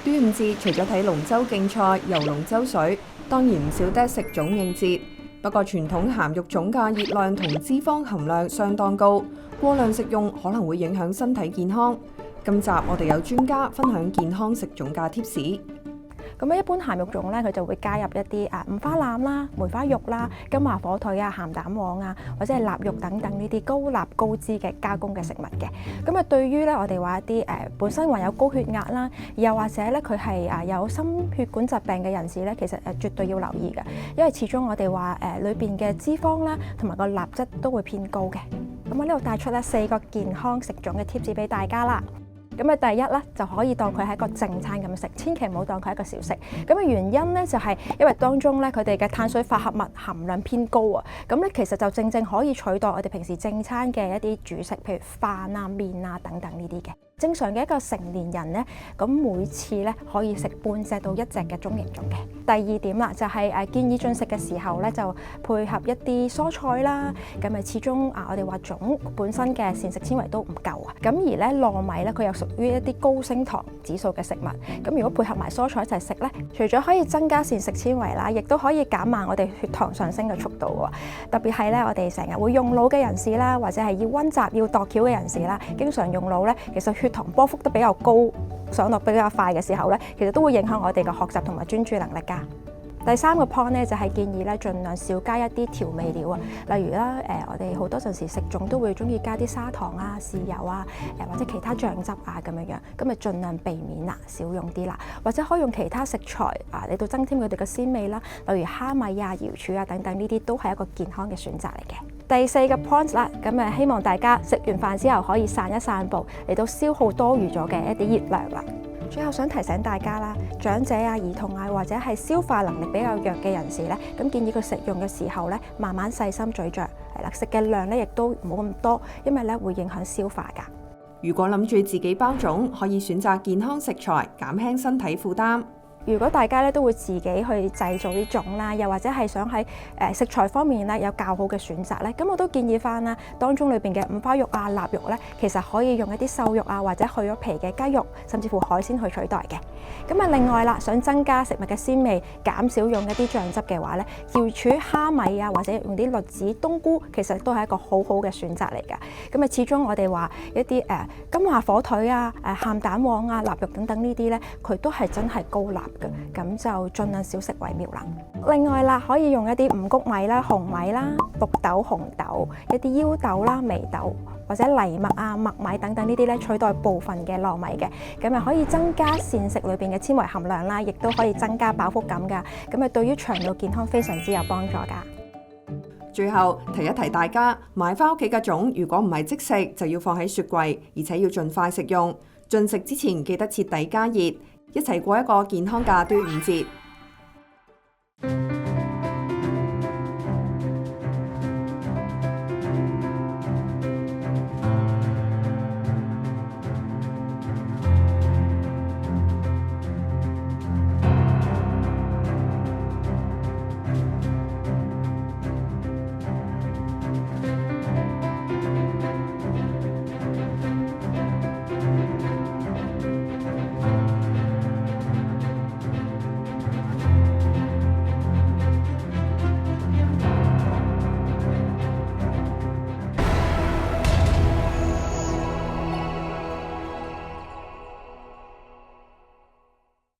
端午節除咗睇龍舟競賽、游龍舟水，當然唔少得食粽應節。不過傳統鹹肉粽嘅熱量同脂肪含量相當高，過量食用可能會影響身體健康。今集我哋有專家分享健康食粽嘅貼士。咁一般鹹肉粽咧，佢就會加入一啲五花腩啦、梅花肉啦、金華火腿啊、鹹蛋黃啊，或者係臘肉等等呢啲高鈉高脂嘅加工嘅食物嘅。咁對於咧我哋話一啲本身患有高血壓啦，又或者咧佢係有心血管疾病嘅人士咧，其實絕對要留意嘅，因為始終我哋話裏邊嘅脂肪啦，同埋個鈉質都會偏高嘅。咁我呢度帶出咧4個健康食粽嘅貼士俾大家啦。咁第一咧就可以當佢係一個正餐咁食，千祈唔好當佢係一個小食。咁原因咧就係因為當中咧佢哋嘅碳水化合物含量偏高啊。咁咧其實就正正可以取代我哋平時正餐嘅一啲主食，譬如飯啊、麵啊等等呢啲嘅。正常嘅一個成年人咧，咁每次咧可以食半隻到1隻嘅中型粽嘅。第二點啦，就係建議進食嘅時候咧，就配合一啲蔬菜啦。咁始終我哋話粽本身嘅膳食纖維都唔夠啊。咁而咧糯米咧，佢又屬於一啲高升糖指數嘅食物。咁如果配合埋蔬菜一齊食咧，除咗可以增加膳食纖維啦，亦都可以減慢我哋血糖上升嘅速度喎。特別係咧，我哋成日會用腦嘅人士啦，或者係要溫習要度橋嘅人士啦，經常用腦咧，其實血糖波幅都比較高，上落比較快嘅時候咧，其實都會影響我哋嘅學習同埋專注能力㗎。第3個 point 咧就係建議咧，盡量少加一啲調味料啊，例如啦我哋好多陣時食粽都會中意加啲砂糖啊、豉油啊，或者其他醬汁啊咁樣，咁盡量避免啦，少用啲啦，或者可以用其他食材嚟到增添佢哋嘅鮮味啦，例如蝦米啊、瑤柱啊等等，呢啲都係一個健康嘅選擇嚟嘅。第4個 point 啦，咁希望大家食完飯之後可以散一散步，嚟到消耗多餘咗嘅一啲熱量啦。最後想提醒大家啦，長者啊、兒童啊，或者係消化能力比較弱嘅人士咧，咁建議佢食用嘅時候咧，慢慢細心咀嚼，係啦，食嘅量咧亦都唔好咁多，因為咧會影響消化㗎。如果諗住自己包粽，可以選擇健康食材，減輕身體負擔。如果大家咧都會自己去製造啲粽啦，又或者係想喺食材方面咧有較好嘅選擇咧，咁我都建議翻啦，當中裏邊嘅五花肉啊、臘肉咧，其實可以用一啲瘦肉啊，或者去咗皮嘅雞肉，甚至乎海鮮去取代嘅。咁另外啦，想增加食物嘅鮮味，減少用一啲醬汁嘅話咧，瑤柱、蝦米啊，或者用啲栗子、冬菇，其實都係一個好好嘅選擇嚟㗎。咁始終我哋話一啲金華火腿啊、鹹蛋黃啊、臘肉等等呢啲咧，佢都係真係高鈉。咁就盡量少食為妙啦。另外啦，可以用一啲五穀米啦、紅米啦、綠豆、紅豆、一啲腰豆啦、眉豆或者藜麥啊、麥米等等呢啲咧，取代部分嘅糯米嘅，咁可以增加膳食裏邊嘅纖維含量啦，亦都可以增加飽腹感㗎。咁對於腸道健康非常之有幫助㗎。最後提一提大家，買返屋企嘅粽，如果唔係即食，就要放喺雪櫃，而且要盡快食用。進食之前記得徹底加熱。一齊過一個健康嘅端午節。